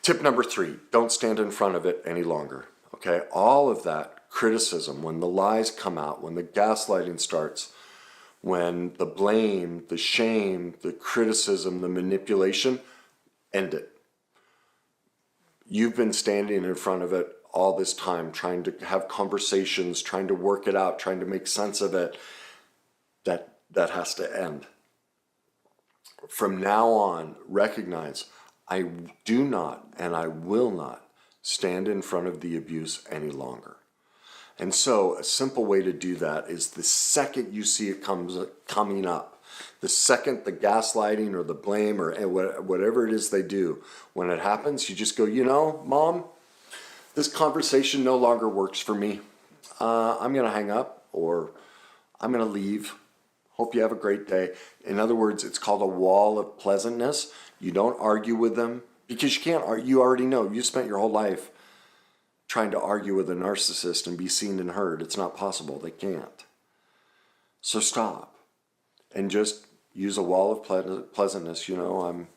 Tip number 3, don't stand in front of it any longer. Okay, all of that criticism, when the lies come out, when the gaslighting starts, when the blame, the shame, the criticism, the manipulation, end it. You've been standing in front of it all this time, trying to have conversations, trying to work it out, trying to make sense of it. That has to end. From now on, recognize, I do not and I will not stand in front of the abuse any longer. And so a simple way to do that is the second you see it coming up, the second the gaslighting or the blame or whatever it is they do, when it happens, you just go, you know, Mom, this conversation no longer works for me. I'm going to hang up, or I'm going to leave. Hope you have a great day. In other words, it's called a wall of pleasantness. You don't argue with them because you can't argue. You already know. You spent your whole life trying to argue with a narcissist and be seen and heard. It's not possible. They can't. So stop and just use a wall of pleasantness. You know,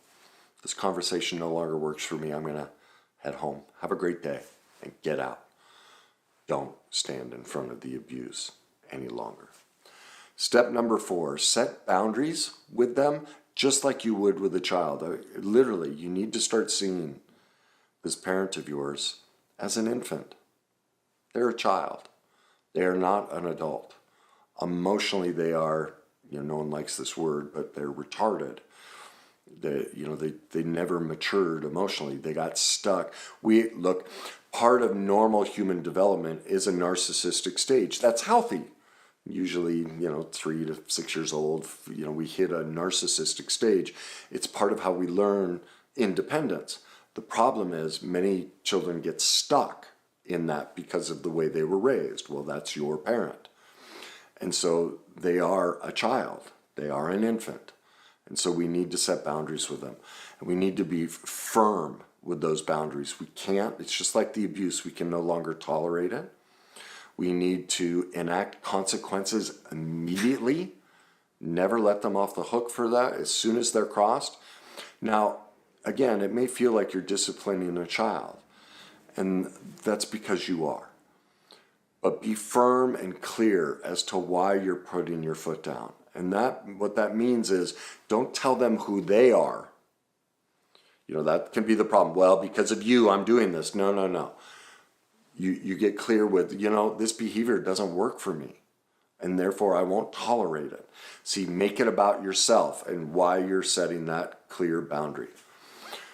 this conversation no longer works for me. I'm going to head home. Have a great day and get out. Don't stand in front of the abuse any longer. Step number 4, set boundaries with them just like you would with a child. Literally, you need to start seeing this parent of yours as an infant. They're a child. They are not an adult. Emotionally, they are, no one likes this word, but they're retarded. They never matured emotionally. They got stuck. Look, part of normal human development is a narcissistic stage. That's healthy. Usually, 3 to 6 years old, we hit a narcissistic stage. It's part of how we learn independence. The problem is many children get stuck in that because of the way they were raised. Well, that's your parent. And so they are a child. They are an infant. And so we need to set boundaries with them. And we need to be firm with those boundaries. We can't, it's just like the abuse. We can no longer tolerate it. We need to enact consequences immediately. Never let them off the hook for that as soon as they're crossed. Now, again, it may feel like you're disciplining a child, and that's because you are. But be firm and clear as to why you're putting your foot down. And what that means is don't tell them who they are. That can be the problem. Well, because of you, I'm doing this. No. You get clear with, this behavior doesn't work for me, and therefore I won't tolerate it. See, make it about yourself and why you're setting that clear boundary.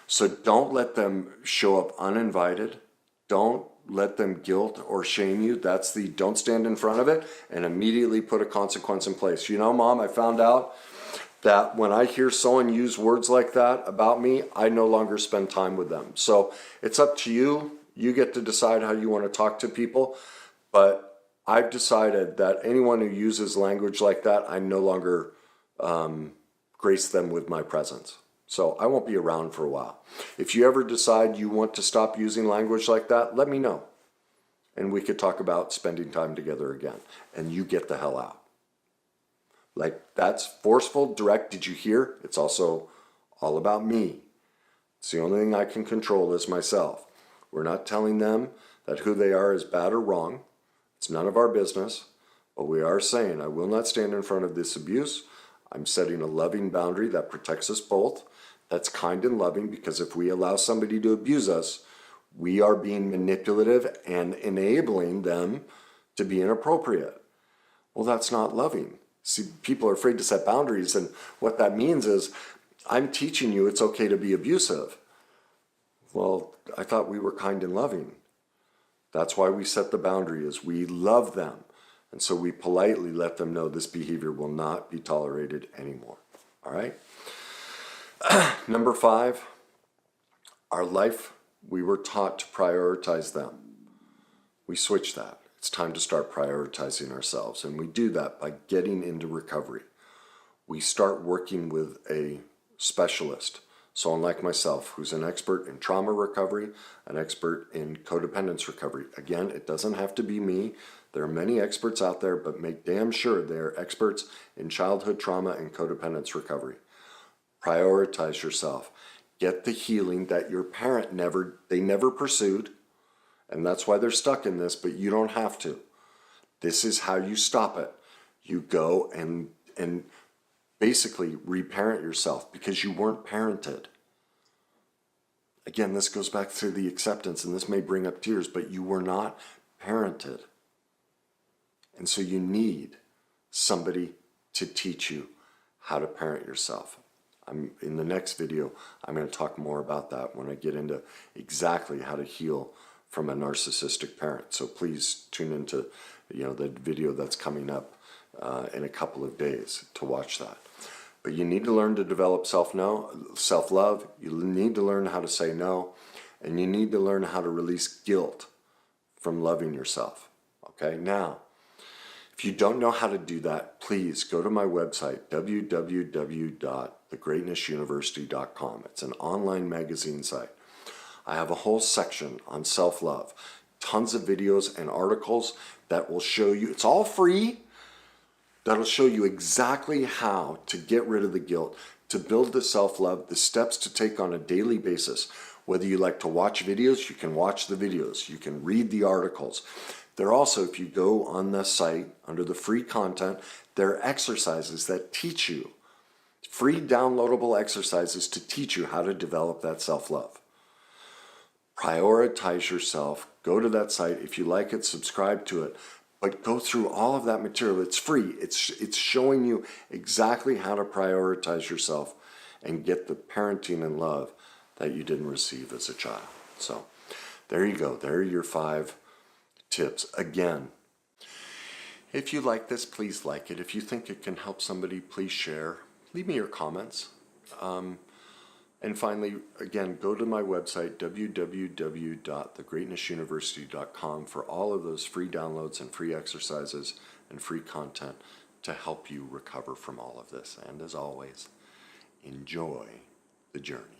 So don't let them show up uninvited. Don't let them guilt or shame you. That's the don't stand in front of it and immediately put a consequence in place. Mom, I found out that when I hear someone use words like that about me, I no longer spend time with them. So it's up to you. You get to decide how you want to talk to people, but I've decided that anyone who uses language like that, I no longer grace them with my presence. So I won't be around for a while. If you ever decide you want to stop using language like that, let me know. And we could talk about spending time together again. And you get the hell out. Like, that's forceful, direct. Did you hear? It's also all about me. It's the only thing I can control is myself. We're not telling them that who they are is bad or wrong. It's none of our business. But we are saying, I will not stand in front of this abuse. I'm setting a loving boundary that protects us both. That's kind and loving, because if we allow somebody to abuse us, we are being manipulative and enabling them to be inappropriate. Well, that's not loving. See, people are afraid to set boundaries, and what that means is, I'm teaching you it's okay to be abusive. Well, I thought we were kind and loving. That's why we set the boundary, is we love them. And so we politely let them know this behavior will not be tolerated anymore. All right? Number 5, our life, we were taught to prioritize them. We switch that. It's time to start prioritizing ourselves. And we do that by getting into recovery. We start working with a specialist. Someone like myself, who's an expert in trauma recovery, an expert in codependence recovery. Again, it doesn't have to be me. There are many experts out there, but make damn sure they're experts in childhood trauma and codependence recovery. Prioritize yourself. get the healing that your parent never pursued, and that's why they're stuck in this, but you don't have to. This is how you stop it. You go and basically reparent yourself because you weren't parented. Again, this goes back to the acceptance, and this may bring up tears, but you were not parented. And so you need somebody to teach you how to parent yourself. In the next video, I'm going to talk more about that when I get into exactly how to heal from a narcissistic parent. So please tune into the video that's coming up in a couple of days to watch that. But you need to learn to develop self-love. You need to learn how to say no, and you need to learn how to release guilt from loving yourself. Okay, now, if you don't know how to do that, please go to my website, www.thegreatnessuniversity.com. It's an online magazine site. I have a whole section on self-love, tons of videos and articles that will show you, it's all free, that'll show you exactly how to get rid of the guilt, to build the self-love, the steps to take on a daily basis. Whether you like to watch videos, you can watch the videos, you can read the articles. There are also, if you go on the site under the free content, there are exercises that teach you, free downloadable exercises to teach you how to develop that self-love. Prioritize yourself, go to that site. If you like it, subscribe to it, but go through all of that material. It's free. It's showing you exactly how to prioritize yourself and get the parenting and love that you didn't receive as a child. So there you go. There are your 5 tips. Again, if you like this, please like it. If you think it can help somebody, please share. Leave me your comments. And finally, again, go to my website, www.thegreatnessuniversity.com, for all of those free downloads and free exercises and free content to help you recover from all of this. And as always, enjoy the journey.